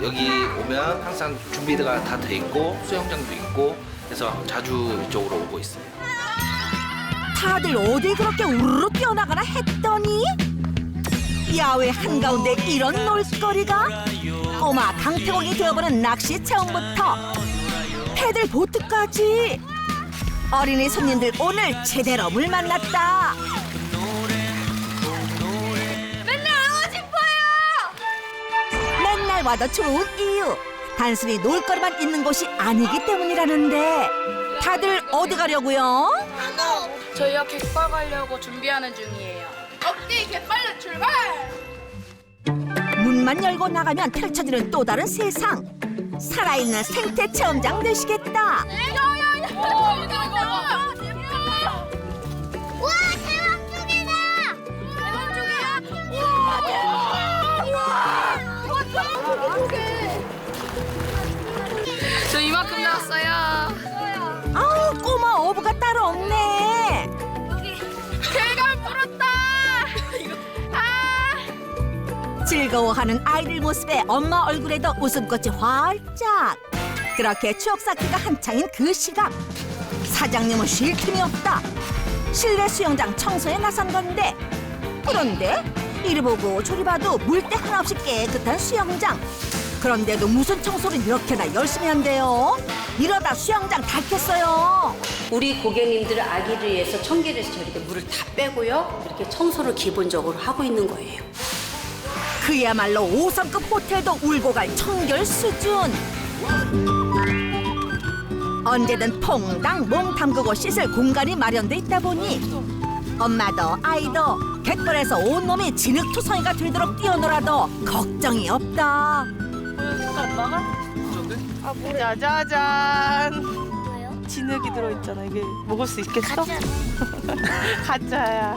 여기 오면 항상 준비가 다 돼 있고 수영장도 있고 해서 자주 이쪽으로 오고 있어요. 다들 어디 그렇게 우르르 뛰어나가나 했더니 야외 한가운데 이런 놀거리가? 꼬마 강태공이 되어버린 낚시 체험부터 패들 보트까지. 어린이 손님들 오늘 제대로 물 만났다. 맨날 하고 싶어요. 맨날 와도 좋은 이유. 단순히 놀거리만 있는 곳이 아니기 때문이라는데 다들 어디 가려고요? 저희가 갯벌 가려고 준비하는 중이에요. 업데이 갯벌로 출발. 문만 열고 나가면 펼쳐지는 또 다른 세상. 살아있는 생태 체험장 되시겠다. 우와 대왕쪽이다. 대왕쪽이야? 저 이만큼 나왔어요. 아우 꼬마 어부가 따로 없네. 개가 물었다. 즐거워하는 아이들 모습에 엄마 얼굴에도 웃음꽃이 활짝. 그렇게 추억 쌓기가 한창인 그 시각, 사장님은 쉴 틈이 없다. 실내 수영장 청소에 나선 건데, 그런데 이리 보고 저리 봐도 물때 하나 없이 깨끗한 수영장. 그런데도 무슨 청소를 이렇게나 열심히 한대요? 이러다 수영장 닳겠어요. 우리 고객님들 아기를 위해서 청결에서 저렇게 물을 다 빼고요. 이렇게 청소를 기본적으로 하고 있는 거예요. 그야말로 5성급 호텔도 울고 갈 청결 수준. 언제든 퐁당 몸 담그고 씻을 공간이 마련돼 있다 보니 엄마도 아이도 갯벌에서 온몸이 진흙투성이가 되도록 뛰어놀아도 걱정이 없다. 엄마가? 아 뭐야 짜잔. 진흙이 들어있잖아. 이게 먹을 수 있겠어? 가짜야.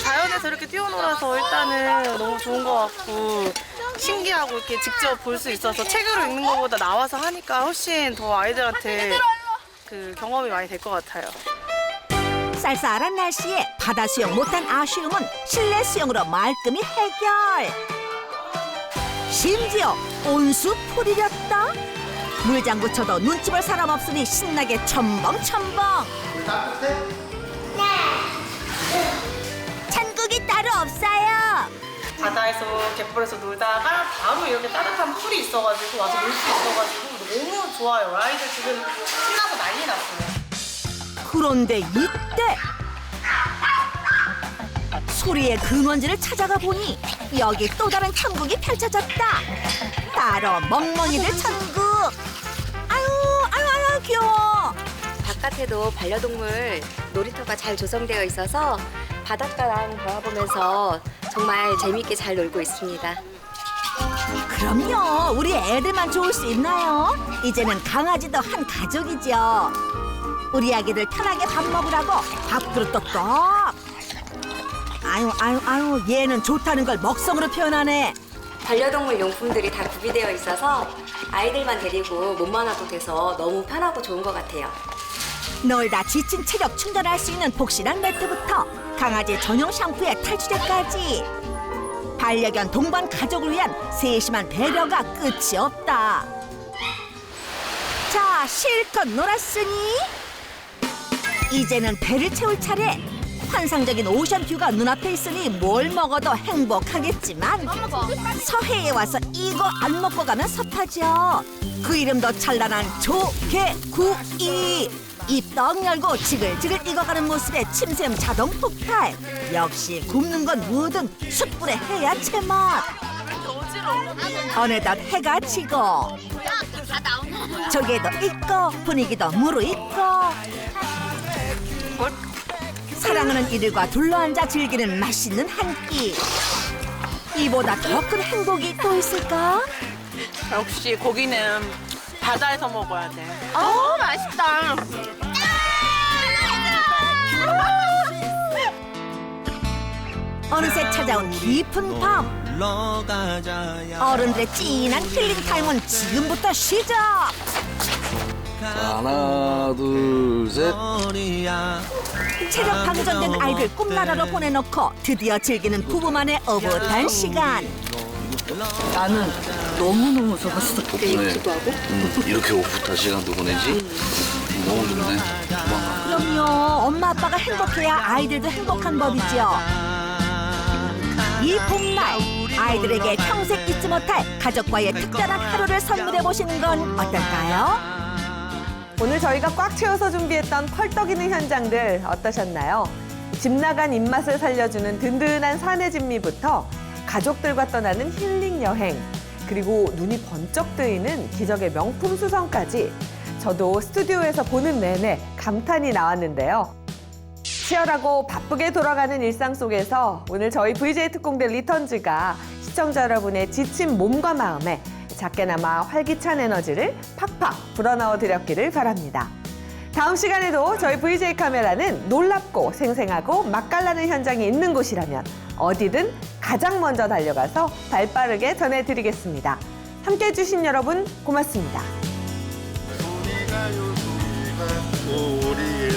자연에서 이렇게 뛰어놀아서 일단은 너무 좋은 것 같고 신기하고 이렇게 직접 볼 수 있어서 책으로 읽는 것보다 나와서 하니까 훨씬 더 아이들한테 그 경험이 많이 될 것 같아요. 쌀쌀한 날씨에 바다 수영 못한 아쉬움은 실내 수영으로 말끔히 해결. 심지어 온수 풀이렸다. 물장구 쳐도 눈치 볼 사람 없으니 신나게 첨벙첨벙. 찬국이 따로 없어요. 바다에서 갯벌에서 놀다가 바로 이렇게 따뜻한 풀이 있어가지고 와서 놀 수 있어가지고 너무 좋아요. 아이들 지금 신나고 난리 났어요. 그런데 이때 소리의 근원지를 찾아가 보니 여기 또 다른 천국이 펼쳐졌다. 바로 멍멍이들 천국. 아유 귀여워. 바깥에도 반려동물 놀이터가 잘 조성되어 있어서 바닷가랑 바라보면서 정말 재밌게 잘 놀고 있습니다. 그럼요. 우리 애들만 좋을 수 있나요? 이제는 강아지도 한 가족이죠. 우리 아기들 편하게 밥 먹으라고 밥그릇도 떡. 아유 얘는 좋다는 걸 먹성으로 표현하네. 반려동물 용품들이 다 구비되어 있어서 아이들만 데리고 몸만 와도 돼서 너무 편하고 좋은 것 같아요. 놀다 지친 체력 충전할 수 있는 복실한 매트부터 강아지 전용 샴푸에 탈취제까지 반려견 동반 가족을 위한 세심한 배려가 끝이 없다. 자, 실컷 놀았으니 이제는 배를 채울 차례. 환상적인 오션뷰가 눈앞에 있으니 뭘 먹어도 행복하겠지만 서해에 와서 이거 안 먹고 가면 섭하죠. 그 이름도 찬란한 조개구이. 입 떡 열고 지글지글 익어가는 모습에 침샘 자동 폭발. 역시 굽는 건 뭐든 숯불에 해야 제맛. 어느덧 해가 지고 조개도 익고 분위기도 무르익고 사랑하는 이들과 둘러앉아 즐기는 맛있는 한 끼. 이보다 더 큰 행복이 또 있을까? 역시 고기는 바다에서 먹어야 돼. 맛있다. 어느새 찾아온 깊은 밤. 어른들의 진한 힐링 타임은 지금부터 시작. 하나 둘 셋. 체력 방전된 아이들 꿈나라로 보내놓고 드디어 즐기는 부부만의 오붓한 시간. 나는 너무너무 좋았어. 게임도 하고. 이렇게 오붓한 시간도 보내지? 너무 좋네. 그럼요. 엄마 아빠가 행복해야 아이들도 행복한 법이죠. 이 봄날 아이들에게 평생 잊지 못할 가족과의 특별한 하루를 선물해 보시는 건 어떨까요? 오늘 저희가 꽉 채워서 준비했던 펄떡이는 현장들 어떠셨나요? 집 나간 입맛을 살려주는 든든한 사내 진미부터 가족들과 떠나는 힐링 여행, 그리고 눈이 번쩍 뜨이는 기적의 명품 수성까지 저도 스튜디오에서 보는 내내 감탄이 나왔는데요. 치열하고 바쁘게 돌아가는 일상 속에서 오늘 저희 VJ 특공대 리턴즈가 시청자 여러분의 지친 몸과 마음에 작게나마 활기찬 에너지를 팍팍 불어넣어 드렸기를 바랍니다. 다음 시간에도 저희 VJ 카메라는 놀랍고 생생하고 맛깔나는 현장이 있는 곳이라면 어디든 가장 먼저 달려가서 발빠르게 전해드리겠습니다. 함께해 주신 여러분 고맙습니다. 소리가요 소리가 우리의